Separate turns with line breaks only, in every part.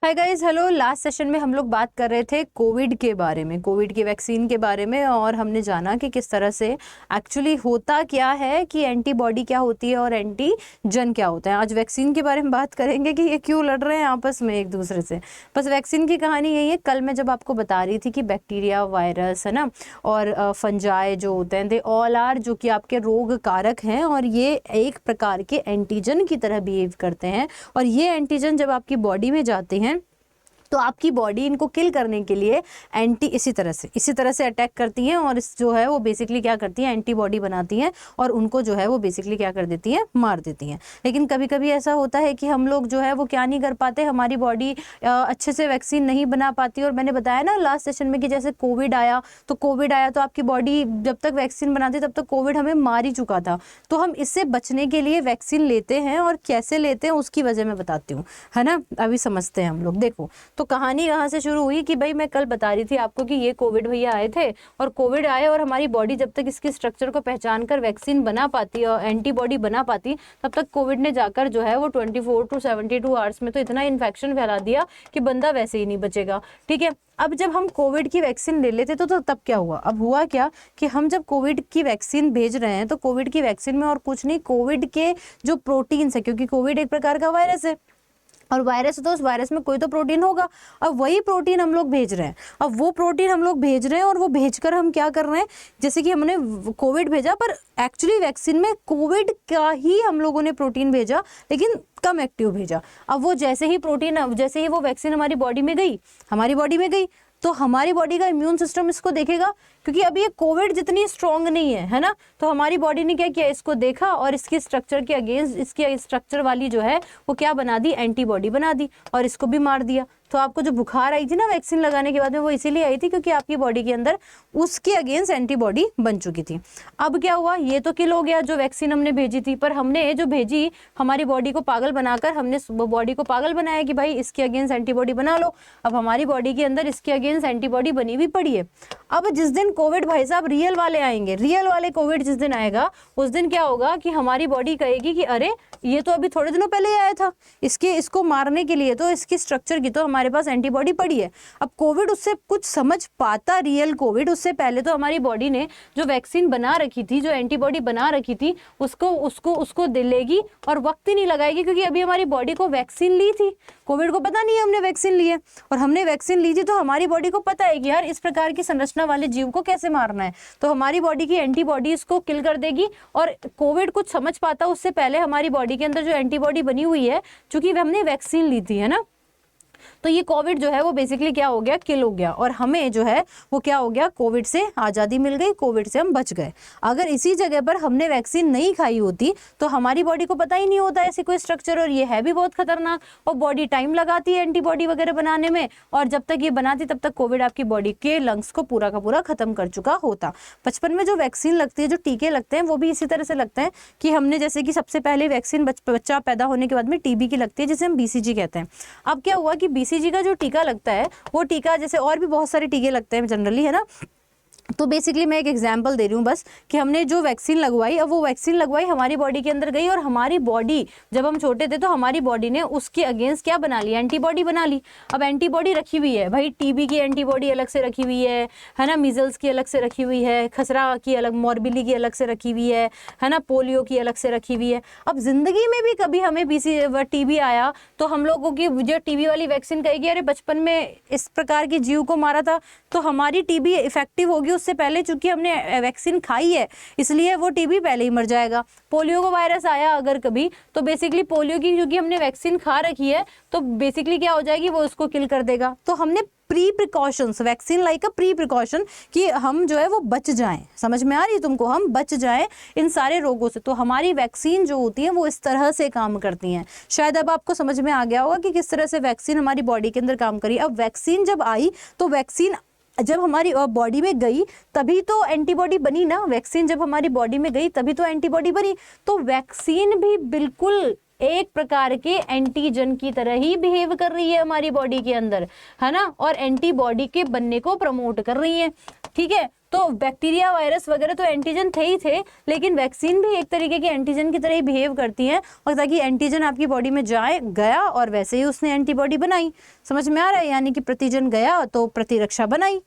Hi guys, hello. Last session में हम लोग बात कर रहे थे कोविड के बारे में, कोविड की वैक्सीन के बारे में, और हमने जाना कि किस तरह से एक्चुअली होता क्या है, कि एंटीबॉडी क्या होती है और एंटीजन क्या होता है। आज वैक्सीन के बारे में बात करेंगे कि ये क्यों लड़ रहे हैं आपस में एक दूसरे से। बस वैक्सीन की कहानी यही है। कल मैं जब आपको बता रही थी कि बैक्टीरिया, वायरस है ना, और फंजाई जो होते हैं, दे ऑल आर, जो कि आपके रोग कारक हैं, और ये एक प्रकार के एंटीजन की तरह बिहेव करते हैं। और ये एंटीजन जब आपकी बॉडी में जाते हैं तो आपकी बॉडी इनको किल करने के लिए इसी तरह से अटैक करती हैं, और इस जो है वो बेसिकली क्या करती हैं, एंटीबॉडी बनाती हैं, और उनको जो है वो बेसिकली क्या कर देती हैं, मार देती हैं। लेकिन कभी कभी ऐसा होता है कि हम लोग जो है वो क्या नहीं कर पाते, हमारी बॉडी अच्छे से वैक्सीन नहीं बना पाती। और मैंने बताया ना लास्ट सेशन में कि जैसे कोविड आया तो आपकी बॉडी जब तक वैक्सीन बनाती तब तक कोविड हमें मार ही चुका था। तो हम इससे बचने के लिए वैक्सीन लेते हैं, और कैसे लेते हैं उसकी वजह मैं बताती हूँ, है ना। अभी समझते हैं हम लोग। देखो, तो कहानी कहाँ से शुरू हुई कि भाई मैं कल बता रही थी आपको कि ये कोविड भैया आए थे, और कोविड आए और हमारी बॉडी जब तक इसके स्ट्रक्चर को पहचान कर वैक्सीन बना पाती और एंटीबॉडी बना पाती, तब तक कोविड ने जाकर जो है वो 24 to 72 आवर्स में तो इतना इन्फेक्शन फैला दिया कि बंदा वैसे ही नहीं बचेगा। ठीक है। अब जब हम कोविड की वैक्सीन ले लेते तो तब क्या हुआ? अब हुआ क्या कि हम जब कोविड की वैक्सीन भेज रहे हैं तो कोविड की वैक्सीन में और कुछ नहीं, कोविड के जो प्रोटीन्स है, क्योंकि कोविड एक प्रकार का वायरस है, और वायरस है तो उस वायरस में कोई तो प्रोटीन होगा। अब वही प्रोटीन हम लोग भेज रहे हैं। अब वो प्रोटीन हम लोग भेज रहे हैं, और वो भेजकर हम क्या कर रहे हैं, जैसे कि हमने कोविड भेजा, पर एक्चुअली वैक्सीन में कोविड का ही हम लोगों ने प्रोटीन भेजा, लेकिन कम एक्टिव भेजा। अब वो जैसे ही वो वैक्सीन हमारी बॉडी में गई, तो हमारी बॉडी का इम्यून सिस्टम इसको देखेगा, क्योंकि अभी ये कोविड जितनी स्ट्रांग नहीं है ना, तो हमारी बॉडी ने क्या किया, इसको देखा और इसके स्ट्रक्चर के अगेंस्ट, इसके स्ट्रक्चर वाली जो है वो क्या बना दी, एंटीबॉडी बना दी, और इसको भी मार दिया। तो आपको जो बुखार आई थी ना वैक्सीन लगाने के बाद में, वो इसीलिए आई थी क्योंकि आपकी बॉडी के अंदर उसके अगेंस्ट एंटीबॉडी बन चुकी थी। अब क्या हुआ, ये तो किल हो गया जो वैक्सीन हमने भेजी थी, पर हमने जो भेजी हमारी बॉडी को पागल बनाकर, हमने बॉडी को पागल बनाया कि भाई इसके अगेंस्ट एंटीबॉडी बना लो। अब हमारी बॉडी के अंदर इसके अगेंस्ट एंटीबॉडी बनी हुई पड़ी है। अब जिस दिन कोविड भाई साहब रियल वाले आएंगे, रियल वाले कोविड जिस दिन आएगा, उस दिन क्या होगा कि हमारी बॉडी कहेगी कि अरे ये तो अभी थोड़े दिनों पहले ही आया था, इसको मारने के लिए तो इसकी स्ट्रक्चर की तो हमारे पास एंटीबॉडी पड़ी है। अब कोविड उससे कुछ समझ पाता, रियल कोविड, उससे पहले तो हमारी बॉडी ने जो वैक्सीन बना रखी थी, जो एंटीबॉडी बना रखी थी, उसको दे लेगी, और वक्त ही नहीं लगाएगी, क्योंकि अभी हमारी बॉडी को वैक्सीन ली थी। कोविड को पता नहीं है हमने वैक्सीन ली है, और हमने वैक्सीन ली थी तो हमारी बॉडी को पता है कि यार इस प्रकार की संरचना वाले जीव को कैसे मारना है, तो हमारी बॉडी की एंटीबॉडी इसको किल कर देगी। और कोविड कुछ समझ पाता उससे पहले हमारी बॉडी के अंदर जो एंटीबॉडी बनी हुई है, चूंकि हमने वैक्सीन ली थी, है ना, तो ये कोविड जो है वो बेसिकली क्या हो गया, किल हो गया, और हमें जो है वो क्या हो गया, कोविड से आज़ादी मिल गई, कोविड से हम बच गए। अगर इसी जगह पर हमने वैक्सीन नहीं खाई होती तो हमारी बॉडी को पता ही नहीं होता ऐसी कोई स्ट्रक्चर, और ये है भी बहुत खतरनाक, और बॉडी टाइम लगाती है एंटीबॉडी वगैरह बनाने में, और जब तक ये बनाती तब तक कोविड आपकी बॉडी के लंग्स को पूरा का पूरा खत्म कर चुका होता। बचपन में जो वैक्सीन लगती है, जो टीके लगते हैं, वो भी इसी तरह से लगते हैं कि हमने, जैसे कि सबसे पहले वैक्सीन बच्चा पैदा होने के बाद में टीबी की लगती है, जिसे हम BCG कहते हैं। अब क्या हुआ कि BCG का जो टीका लगता है, वो टीका, जैसे और भी बहुत सारे टीके लगते हैं जनरली, है ना, तो बेसिकली मैं एक एग्जांपल दे रही हूँ बस, कि हमने जो वैक्सीन लगवाई, अब वो वैक्सीन लगवाई हमारी बॉडी के अंदर गई, और हमारी बॉडी, जब हम छोटे थे तो हमारी बॉडी ने उसके अगेंस्ट क्या बना लिया, एंटीबॉडी बना ली। अब एंटीबॉडी रखी हुई है भाई, टीबी की एंटीबॉडी अलग से रखी हुई है ना, मीजल्स की अलग से रखी हुई है, खसरा की अलग, मॉर्बिली की अलग से रखी हुई है ना, पोलियो की अलग से रखी हुई है। अब जिंदगी में भी कभी हमें टीबी आया तो हम लोगों की जो टीबी वाली वैक्सीन कहेगी अरे बचपन में इस प्रकार की जीव को मारा था, तो हमारी टीबी इफेक्टिव होगी उससे पहले, चूंकि हमने वैक्सीन खाई है इसलिए वो टीबी पहले ही मर जाएगा। पोलियो को वायरस आया अगर कभी, तो बेसिकली पोलियो की क्योंकि हमने वैक्सीन खा रखी है, तो बेसिकली क्या हो जाएगी, वो उसको किल कर देगा। तो हमने प्री प्रिकॉशंस, वैक्सीन लाइक अ प्री प्रिकॉशन, कि हम जो है वो बच जाएं। समझ में आ रही है तुमको, हम बच जाएं इन सारे रोगों से। तो हमारी वैक्सीन जो होती है वो इस तरह से काम करती हैं। शायद अब आपको समझ में आ गया होगा कि किस तरह से वैक्सीन हमारी बॉडी के अंदर काम करी। अब वैक्सीन जब आई तो वैक्सीन जब हमारी बॉडी में गई तभी तो एंटीबॉडी बनी ना, वैक्सीन जब हमारी बॉडी में गई तभी तो एंटीबॉडी बनी। तो वैक्सीन भी बिल्कुल एक प्रकार के एंटीजन की तरह ही बिहेव कर रही है हमारी बॉडी के अंदर, है ना, और एंटीबॉडी के बनने को प्रमोट कर रही है। ठीक है। तो बैक्टीरिया, वायरस वगैरह तो एंटीजन थे ही थे, लेकिन वैक्सीन भी एक तरीके की एंटीजन की तरह ही बिहेव करती हैं, और ताकि एंटीजन आपकी बॉडी में गया और वैसे ही उसने एंटीबॉडी बनाई। समझ में आ रहा है? यानी कि प्रतिजन गया तो प्रतिरक्षा बनाई।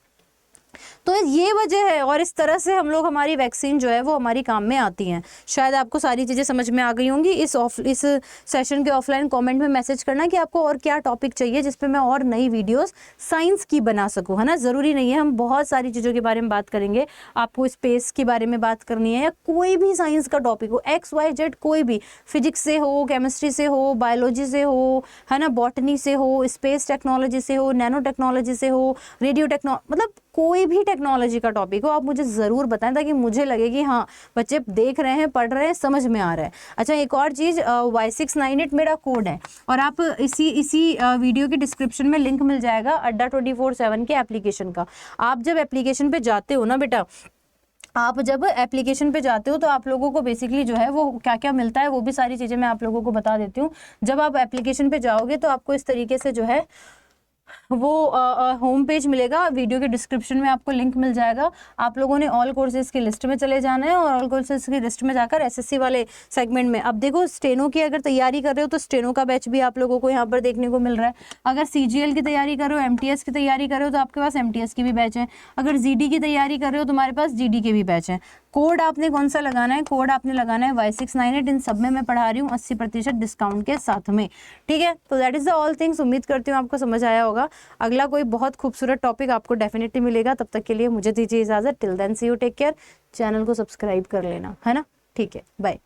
तो ये वजह है, और इस तरह से हम लोग, हमारी वैक्सीन जो है वो हमारी काम में आती हैं। शायद आपको सारी चीज़ें समझ में आ गई होंगी। इस सेशन के ऑफलाइन कमेंट में मैसेज करना कि आपको और क्या टॉपिक चाहिए जिस पे मैं और नई वीडियोस साइंस की बना सकूं, है ना। ज़रूरी नहीं है हम बहुत सारी चीज़ों के बारे में बात करेंगे, आपको स्पेस के बारे में बात करनी है या कोई भी साइंस का टॉपिक हो, XYZ कोई भी, फिजिक्स से हो, केमिस्ट्री से हो, बायोलॉजी से हो, है ना, बॉटनी से हो, स्पेस टेक्नोलॉजी से हो, नैनो टेक्नोलॉजी से हो, रेडियो मतलब कोई भी टेक्नोलॉजी का टॉपिक हो, आप मुझे ज़रूर बताएं ताकि मुझे लगे कि हाँ बच्चे देख रहे हैं, पढ़ रहे हैं, समझ में आ रहा है। अच्छा, एक और चीज़, Y698 मेरा कोड है, और आप इसी वीडियो की डिस्क्रिप्शन में लिंक मिल जाएगा अड्डा 24/7 के एप्लीकेशन का। आप जब एप्लीकेशन पे जाते हो ना बेटा, आप जब एप्लीकेशन पे जाते हो तो आप लोगों को बेसिकली जो है वो क्या क्या मिलता है वो भी सारी चीज़ें मैं आप लोगों को बता देती हूँ। जब आप एप्लीकेशन पे जाओगे तो आपको इस तरीके से जो है वो होम पेज मिलेगा, वीडियो के डिस्क्रिप्शन में आपको लिंक मिल जाएगा। आप लोगों ने ऑल कोर्सेज की लिस्ट में चले जाना है, और ऑल कोर्सेज की लिस्ट में जाकर एसएससी वाले सेगमेंट में, अब देखो स्टेनो की अगर तैयारी कर रहे हो तो स्टेनो का बैच भी आप लोगों को यहाँ पर देखने को मिल रहा है। अगर सीजीएल की तैयारी कर रहे हो, एमटीएस की तैयारी कर रहे हो तो आपके पास एमटीएस की भी बैच है। अगर जीडी की तैयारी कर रहे हो तुम्हारे पास जीडी के भी बैच है। कोड आपने कौन सा लगाना है? कोड आपने लगाना है Y698। इन सब में मैं पढ़ा रही हूँ 80% डिस्काउंट के साथ में, ठीक है। तो that is the all things. उम्मीद करती हूँ आपको समझ आया होगा। अगला कोई बहुत खूबसूरत टॉपिक आपको डेफिनेटली मिलेगा। तब तक के लिए मुझे दीजिए इजाजत। Till then see you, take care. Channel को सब्सक्राइब कर लेना, है ना। ठीक है, बाय।